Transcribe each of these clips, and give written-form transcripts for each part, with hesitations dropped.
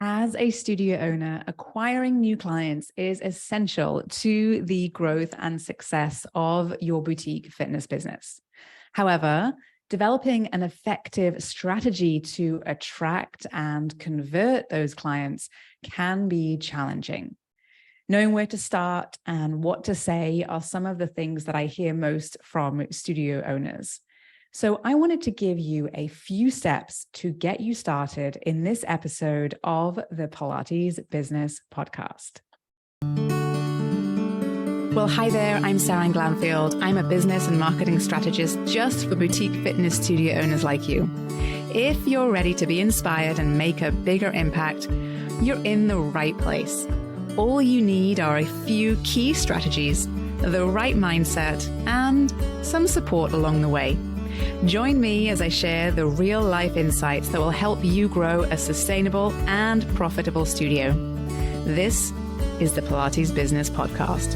As a studio owner, acquiring new clients is essential to the growth and success of your boutique fitness business. However, developing an effective strategy to attract and convert those clients can be challenging. Knowing where to start and what to say are some of the things that I hear most from studio owners. So I wanted to give you a few steps to get you started in this episode of the Pilates Business Podcast. Well, hi there, I'm Seran Glanfield. I'm a business and marketing strategist just for boutique fitness studio owners like you. If you're ready to be inspired and make a bigger impact, you're in the right place. All you need are a few key strategies, the right mindset, and some support along the way. Join me as I share the real-life insights that will help you grow a sustainable and profitable studio. This is the Pilates Business Podcast.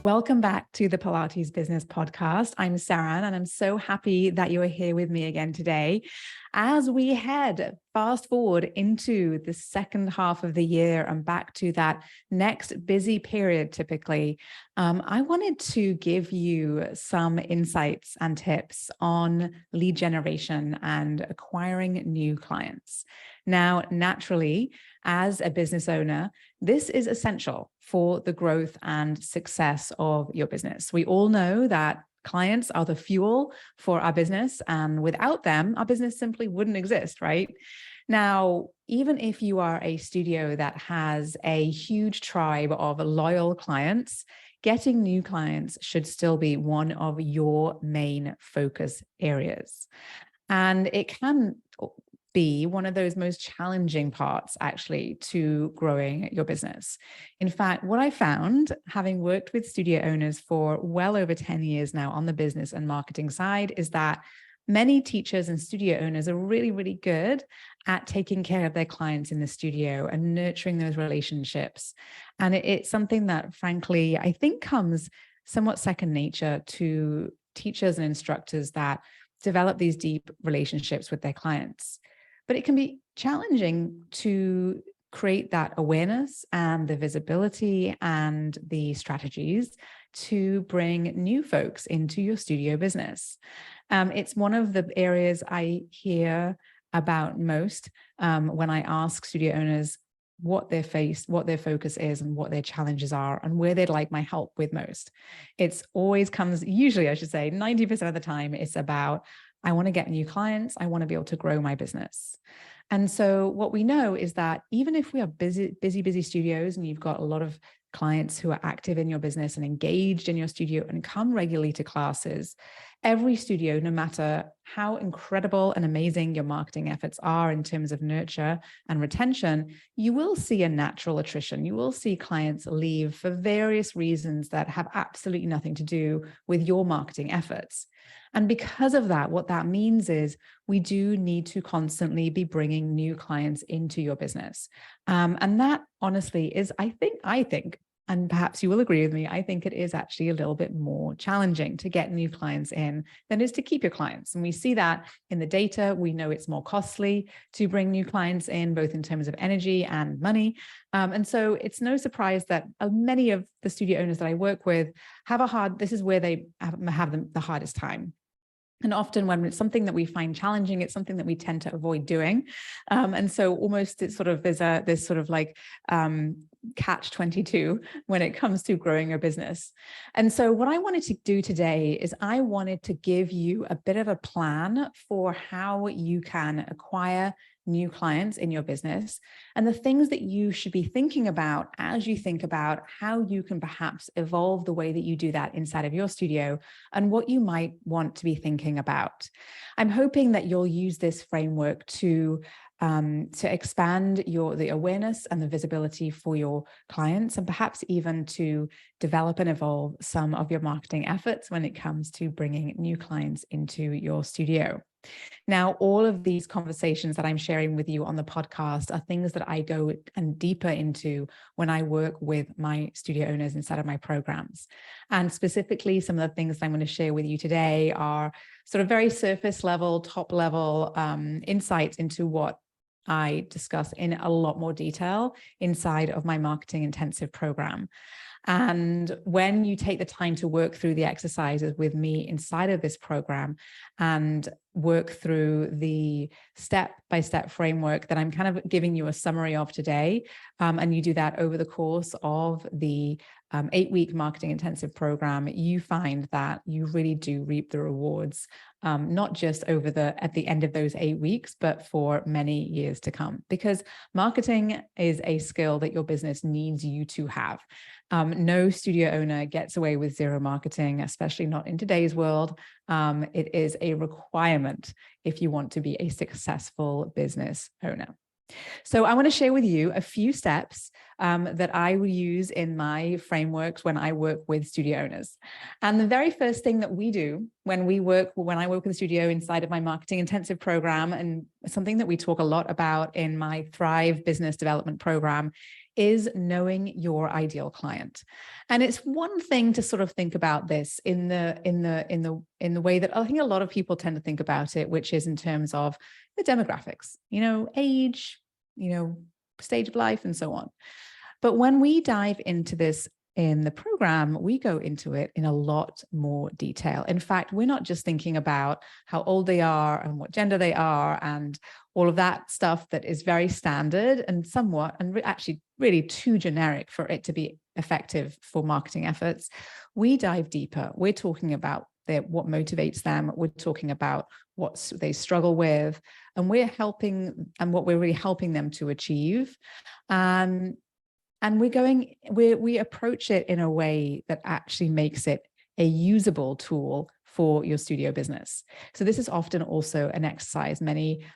Welcome back to the Pilates Business Podcast. I'm Seran, and I'm so happy that you are here with me again today. As we head fast forward into the second half of the year and back to that next busy period, typically, I wanted to give you some insights and tips on lead generation and acquiring new clients. Now, naturally, as a business owner, this is essential for the growth and success of your business. We all know that clients are the fuel for our business, and without them, our business simply wouldn't exist, right? Now, even if you are a studio that has a huge tribe of loyal clients, getting new clients should still be one of your main focus areas. And it can be one of those most challenging parts actually to growing your business. In fact, what I found, having worked with studio owners for well over 10 years now on the business and marketing side, is that many teachers and studio owners are really, really good at taking care of their clients in the studio and nurturing those relationships. And it's something that, frankly, I think comes somewhat second nature to teachers and instructors that develop these deep relationships with their clients. But it can be challenging to create that awareness and the visibility and the strategies to bring new folks into your studio business. It's one of the areas I hear about most when I ask studio owners what their focus is and what their challenges are and where they'd like my help with most. It's always comes, usually I should say 90% of the time, it's about, I want to get new clients. I want to be able to grow my business. And so what we know is that even if we are busy studios and you've got a lot of clients who are active in your business and engaged in your studio and come regularly to classes, every studio, no matter how incredible and amazing your marketing efforts are in terms of nurture and retention, you will see a natural attrition. You will see clients leave for various reasons that have absolutely nothing to do with your marketing efforts. And because of that, what that means is we do need to constantly be bringing new clients into your business. And that honestly is, I think, and perhaps you will agree with me, I think it is actually a little bit more challenging to get new clients in than it is to keep your clients. And we see that in the data. We know it's more costly to bring new clients in, both in terms of energy and money. And so it's no surprise that many of the studio owners that I work with this is where they have the hardest time. And often when it's something that we find challenging, it's something that we tend to avoid doing. And so almost it's sort of, there's this sort of like catch 22 when it comes to growing your business. And so what I wanted to do today is I wanted to give you a bit of a plan for how you can acquire new clients in your business and the things that you should be thinking about as you think about how you can perhaps evolve the way that you do that inside of your studio and what you might want to be thinking about. I'm hoping that you'll use this framework to expand the awareness and the visibility for your clients, and perhaps even to develop and evolve some of your marketing efforts when it comes to bringing new clients into your studio. Now, all of these conversations that I'm sharing with you on the podcast are things that I go and deeper into when I work with my studio owners inside of my programs. And specifically, some of the things I'm going to share with you today are sort of very surface level, top level insights into what I discuss in a lot more detail inside of my marketing intensive program. And when you take the time to work through the exercises with me inside of this program and work through the step-by-step framework that I'm kind of giving you a summary of today, and you do that over the course of the 8-week marketing intensive program, you find that you really do reap the rewards, not just at the end of those 8 weeks, but for many years to come. Because marketing is a skill that your business needs you to have. No studio owner gets away with zero marketing, especially not in today's world. It is a requirement if you want to be a successful business owner. So I want to share with you a few steps that I will use in my frameworks when I work with studio owners. And the very first thing that we do when I work with a studio inside of my marketing intensive program, and something that we talk a lot about in my Thrive business development program, is knowing your ideal client. And it's one thing to sort of think about this in the way that I think a lot of people tend to think about it, which is in terms of the demographics, age, stage of life, and so on. But when we dive into this in the program, we go into it in a lot more detail. In fact, we're not just thinking about how old they are and what gender they are and all of that stuff that is very standard and somewhat, and actually really too generic for it to be effective for marketing efforts. We dive deeper. We're talking about what motivates them. We're talking about what they struggle with, and what we're really helping them to achieve. And we approach it in a way that actually makes it a usable tool for your studio business. So this is often also an exercise many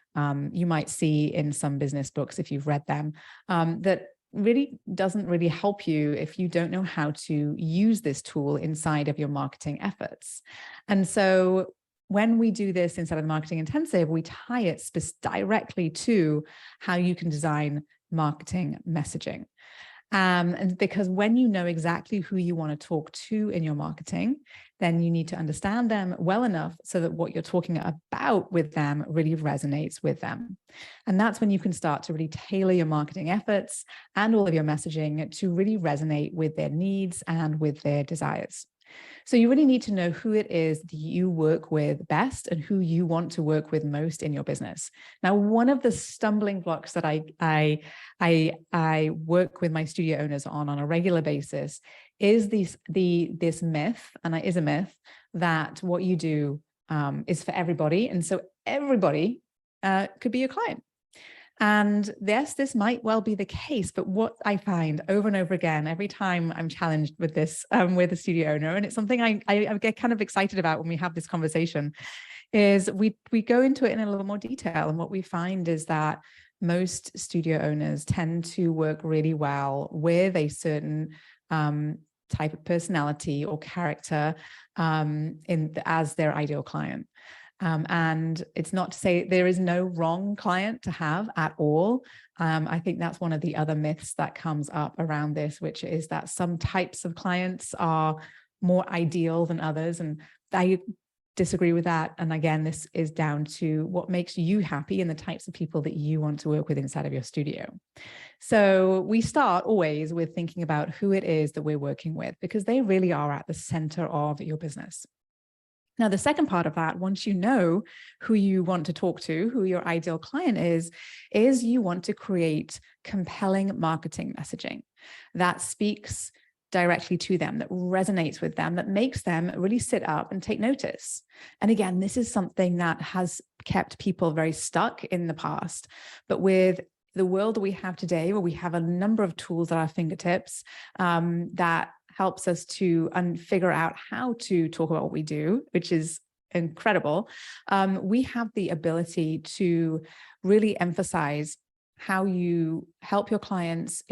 you might see in some business books if you've read them, that really doesn't really help you if you don't know how to use this tool inside of your marketing efforts. And so when we do this inside of the marketing intensive, we tie it directly to how you can design marketing messaging. And because when you know exactly who you want to talk to in your marketing, then you need to understand them well enough so that what you're talking about with them really resonates with them. And that's when you can start to really tailor your marketing efforts and all of your messaging to really resonate with their needs and with their desires. So you really need to know who it is that you work with best and who you want to work with most in your business. Now, one of the stumbling blocks that I work with my studio owners on a regular basis is this myth, and it is a myth, that what you do is for everybody, and so everybody could be your client. And yes, this might well be the case, but what I find over and over again, every time I'm challenged with this with a studio owner, and it's something I get kind of excited about when we have this conversation, is we go into it in a little more detail. And what we find is that most studio owners tend to work really well with a certain type of personality or character as their ideal client. And it's not to say there is no wrong client to have at all. I think that's one of the other myths that comes up around this, which is that some types of clients are more ideal than others. And I disagree with that. And again, this is down to what makes you happy and the types of people that you want to work with inside of your studio. So we start always with thinking about who it is that we're working with, because they really are at the center of your business. Now, the second part of that, once you know who you want to talk to, who your ideal client is you want to create compelling marketing messaging that speaks directly to them, that resonates with them, that makes them really sit up and take notice. And again, this is something that has kept people very stuck in the past. But with the world that we have today, where we have a number of tools at our fingertips that helps us to figure out how to talk about what we do, which is incredible. We have the ability to really emphasize how you help your clients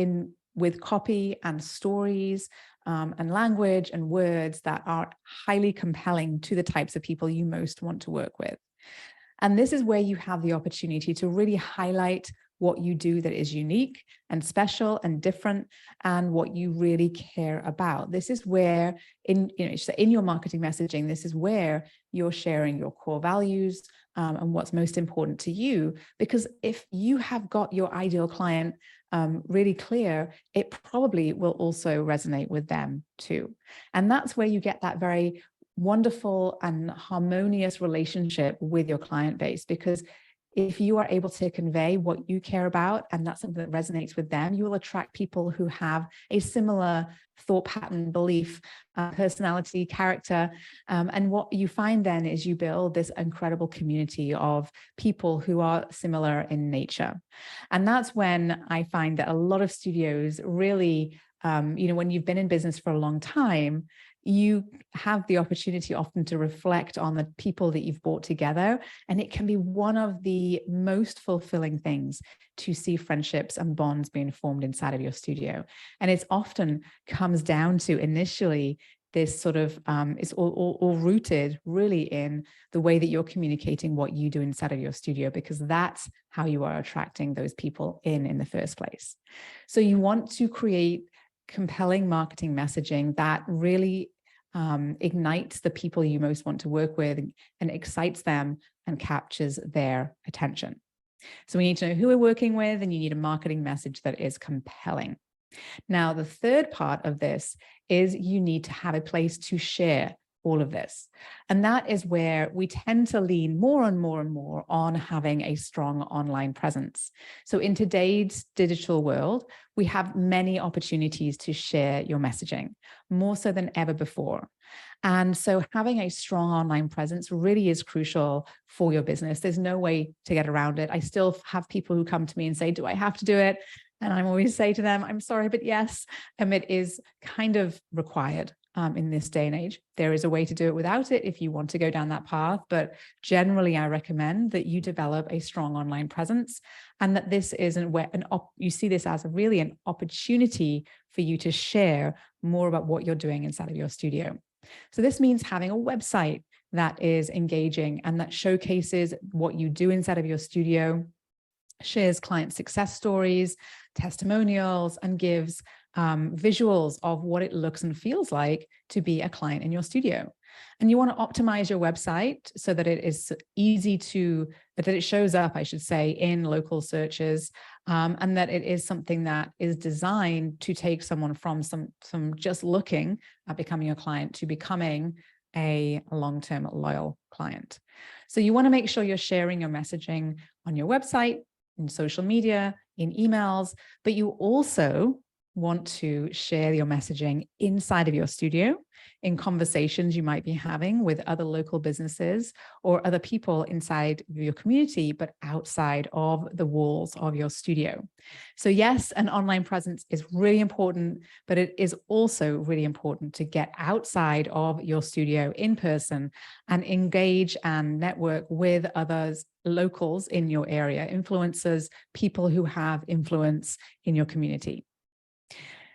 with copy and stories and language and words that are highly compelling to the types of people you most want to work with. And this is where you have the opportunity to really highlight what you do that is unique and special and different, and what you really care about. This is where in your marketing messaging, this is where you're sharing your core values, and what's most important to you. Because if you have got your ideal client really clear, it probably will also resonate with them too. And that's where you get that very wonderful and harmonious relationship with your client base, because if you are able to convey what you care about, and that's something that resonates with them, you will attract people who have a similar thought pattern, belief, personality, character. And what you find then is you build this incredible community of people who are similar in nature. And that's when I find that a lot of studios really, when you've been in business for a long time, you have the opportunity often to reflect on the people that you've brought together. And it can be one of the most fulfilling things to see friendships and bonds being formed inside of your studio. And it's often comes down to initially this sort of, it's all rooted really in the way that you're communicating what you do inside of your studio, because that's how you are attracting those people in the first place. So you want to create compelling marketing messaging that really ignites the people you most want to work with and excites them and captures their attention. So we need to know who we're working with, and you need a marketing message that is compelling. Now, the third part of this is you need to have a place to share all of this. And that is where we tend to lean more and more and more on having a strong online presence. So in today's digital world, we have many opportunities to share your messaging, more so than ever before. And so having a strong online presence really is crucial for your business. There's no way to get around it. I still have people who come to me and say, do I have to do it? And I'm always say to them, I'm sorry, but yes, it is kind of required. In this day and age, there is a way to do it without it if you want to go down that path. But generally, I recommend that you develop a strong online presence, and that this isn't where you see this as really an opportunity for you to share more about what you're doing inside of your studio. So this means having a website that is engaging and that showcases what you do inside of your studio, shares client success stories, testimonials, and gives visuals of what it looks and feels like to be a client in your studio. And you want to optimize your website so that it is easy that it shows up, I should say, in local searches, and that it is something that is designed to take someone from some just looking at becoming a client to becoming a long-term loyal client. So you want to make sure you're sharing your messaging on your website, in social media, in emails, but you also want to share your messaging inside of your studio, in conversations you might be having with other local businesses or other people inside your community, but outside of the walls of your studio. So yes, an online presence is really important, but it is also really important to get outside of your studio in person and engage and network with others, locals in your area, influencers, people who have influence in your community.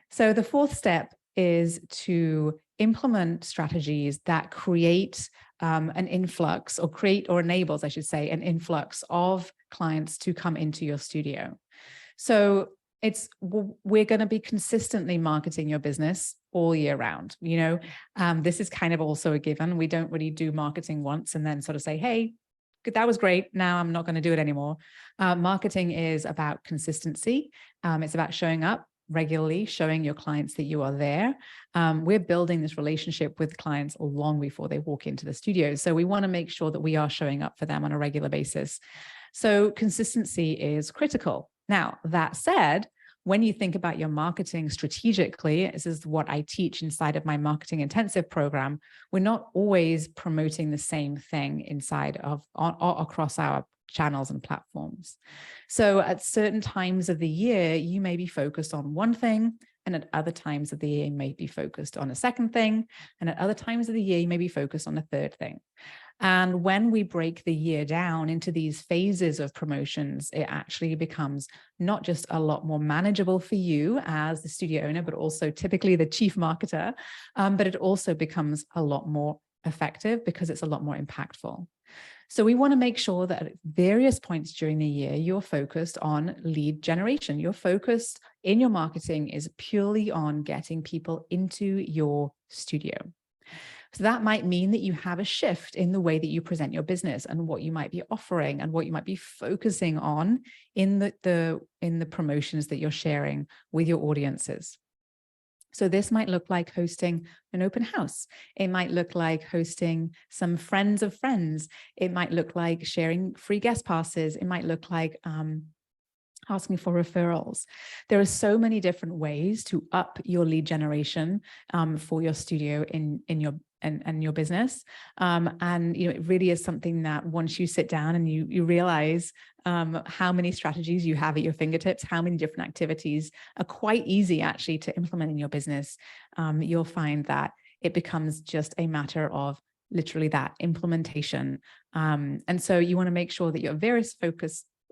So the fourth step is to implement strategies that create an influx or enables, I should say, an influx of clients to come into your studio. So we're going to be consistently marketing your business all year round. This is kind of also a given. We don't really do marketing once and then sort of say, hey, that was great. Now I'm not going to do it anymore. Marketing is about consistency. It's about showing up regularly, showing your clients that you are there. We're building this relationship with clients long before they walk into the studio. So we want to make sure that we are showing up for them on a regular basis. So consistency is critical. Now, that said, when you think about your marketing strategically, this is what I teach inside of my marketing intensive program, we're not always promoting the same thing across our channels and platforms. So at certain times of the year, you may be focused on one thing, and at other times of the year, you may be focused on a second thing, and at other times of the year, you may be focused on a third thing. And when we break the year down into these phases of promotions, it actually becomes not just a lot more manageable for you as the studio owner, but also typically the chief marketer, but it also becomes a lot more effective because it's a lot more impactful. So we want to make sure that at various points during the year, you're focused on lead generation. Your focus in your marketing is purely on getting people into your studio. So that might mean that you have a shift in the way that you present your business and what you might be offering and what you might be focusing on in the promotions that you're sharing with your audiences. So this might look like hosting an open house. It might look like hosting some friends of friends. It might look like sharing free guest passes. It might look like asking for referrals. There are so many different ways to up your lead generation for your studio in your business. And it really is something that once you sit down and you realize how many strategies you have at your fingertips, how many different activities are quite easy actually to implement in your business, you'll find that it becomes just a matter of literally that implementation. And so you want to make sure that your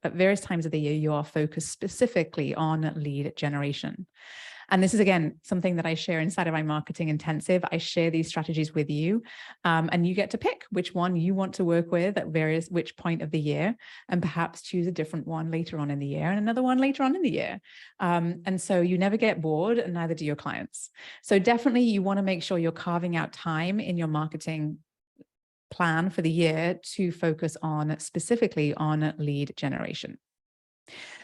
at various times of the year, you are focused specifically on lead generation. And this is, again, something that I share inside of my marketing intensive. I share these strategies with you, and you get to pick which one you want to work with at which point of the year, and perhaps choose a different one later on in the year and another one later on in the year. And so you never get bored, and neither do your clients. So definitely you want to make sure you're carving out time in your marketing plan for the year to focus on specifically on lead generation.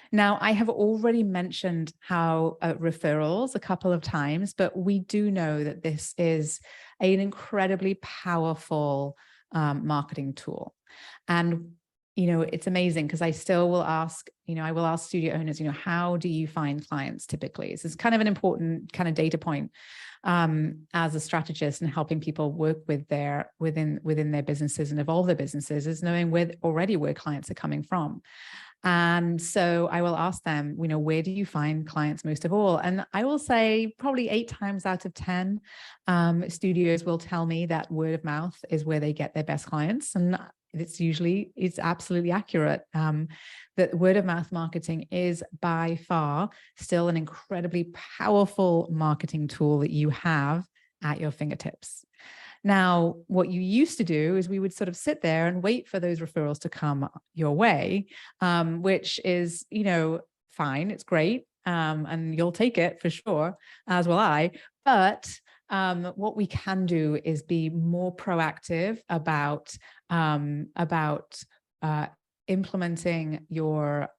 Now, I have already mentioned how referrals a couple of times, but we do know that this is an incredibly powerful marketing tool. And it's amazing because I still will ask, I will ask studio owners, how do you find clients typically? This is kind of an important kind of data point as a strategist and helping people work with within their businesses and evolve their businesses, is knowing where clients are coming from. And so I will ask them, where do you find clients most of all? And I will say probably 8 times out of 10, studios will tell me that word of mouth is where they get their best clients. And it's absolutely accurate. That word of mouth marketing is by far still an incredibly powerful marketing tool that you have at your fingertips. Now, what you used to do is we would sort of sit there and wait for those referrals to come your way, which is, fine. It's great. And you'll take it for sure, as will I. But what we can do is be more proactive about implementing your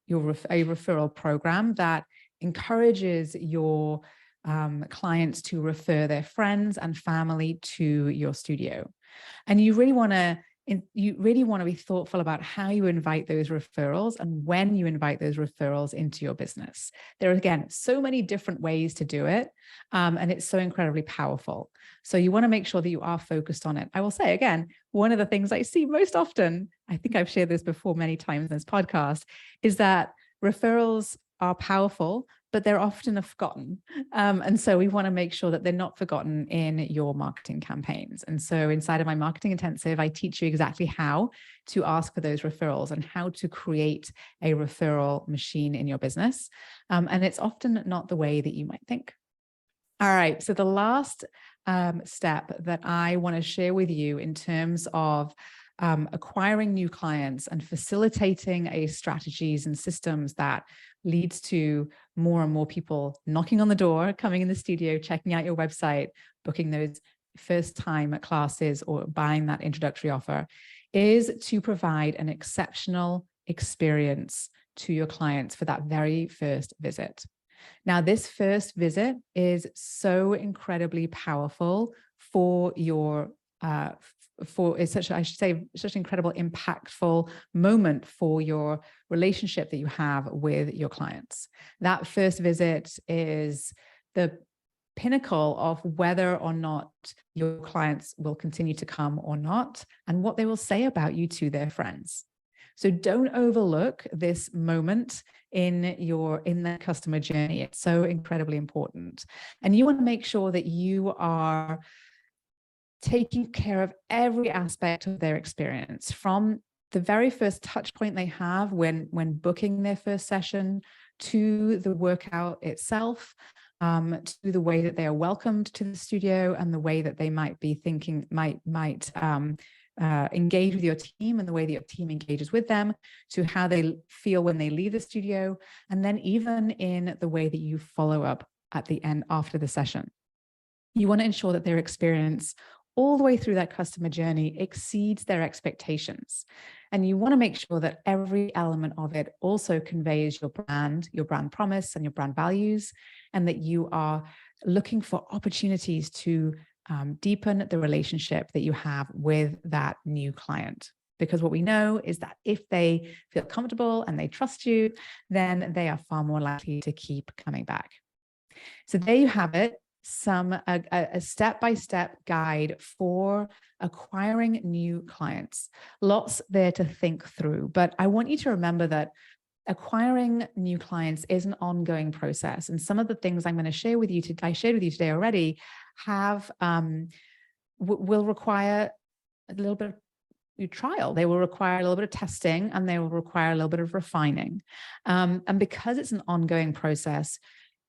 referral program that encourages your clients to refer their friends and family to your studio. And you really want to be thoughtful about how you invite those referrals and when you invite those referrals into your business. There are, again, so many different ways to do it, and it's so incredibly powerful. So you want to make sure that you are focused on it. I will say, again, one of the things I see most often, I think I've shared this before many times in this podcast, is that referrals are powerful, but they're often forgotten. And so we want to make sure that they're not forgotten in your marketing campaigns. And so inside of my marketing intensive, I teach you exactly how to ask for those referrals and how to create a referral machine in your business. And it's often not the way that you might think. All right. So the last step that I want to share with you in terms of acquiring new clients and facilitating strategies and systems that leads to more and more people knocking on the door, coming in the studio, checking out your website, booking those first-time classes or buying that introductory offer, is to provide an exceptional experience to your clients for that very first visit. Now, this first visit is so incredibly powerful for your it's such an incredible, impactful moment for your relationship that you have with your clients. That first visit is the pinnacle of whether or not your clients will continue to come or not, and what they will say about you to their friends. So don't overlook this moment in the customer journey. It's so incredibly important. And you want to make sure that you are taking care of every aspect of their experience, from the very first touch point they have when booking their first session, to the workout itself, to the way that they are welcomed to the studio and the way that they might be thinking, might engage with your team and the way that your team engages with them, to how they feel when they leave the studio, and then even in the way that you follow up at the end after the session. You want to ensure that their experience all the way through that customer journey exceeds their expectations. And you want to make sure that every element of it also conveys your brand promise, and your brand values, and that you are looking for opportunities to deepen the relationship that you have with that new client. Because what we know is that if they feel comfortable and they trust you, then they are far more likely to keep coming back. So there you have it, a step-by-step guide for acquiring new clients. Lots there to think through, but I want you to remember that acquiring new clients is an ongoing process. And some of the things I'm going to share with you today, I shared with you today already, will require a little bit of trial. They will require a little bit of testing, and they will require a little bit of refining. And because it's an ongoing process,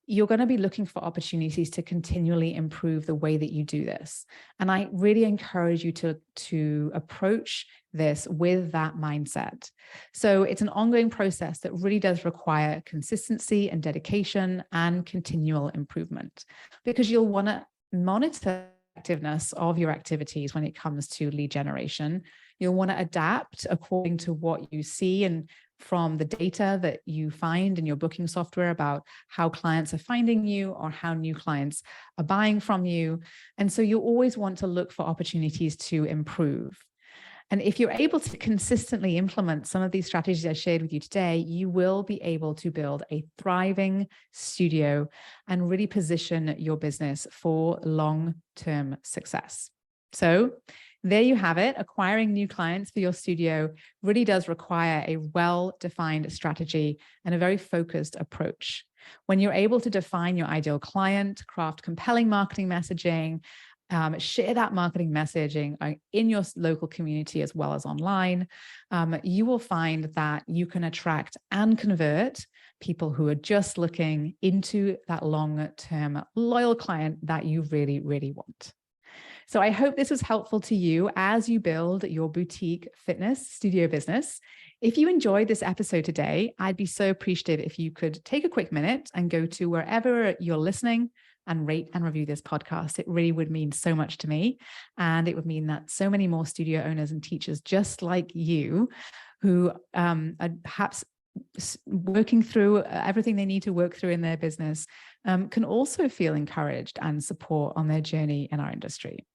you're going to be looking for opportunities to continually improve the way that you do this. And I really encourage you to approach this with that mindset. So it's an ongoing process that really does require consistency and dedication and continual improvement, because you'll want to monitor the effectiveness of your activities when it comes to lead generation. You'll want to adapt according to what you see and from the data that you find in your booking software about how clients are finding you or how new clients are buying from you. And so you always want to look for opportunities to improve. And if you're able to consistently implement some of these strategies I shared with you today, you will be able to build a thriving studio and really position your business for long-term success. So there you have it. Acquiring new clients for your studio really does require a well-defined strategy and a very focused approach. When you're able to define your ideal client, craft compelling marketing messaging, share that marketing messaging in your local community as well as online, you will find that you can attract and convert people who are just looking into that long-term loyal client that you really, really want. So I hope this was helpful to you as you build your boutique fitness studio business. If you enjoyed this episode today, I'd be so appreciative if you could take a quick minute and go to wherever you're listening and rate and review this podcast. It really would mean so much to me. And it would mean that so many more studio owners and teachers just like you, who are perhaps working through everything they need to work through in their business, can also feel encouraged and support on their journey in our industry.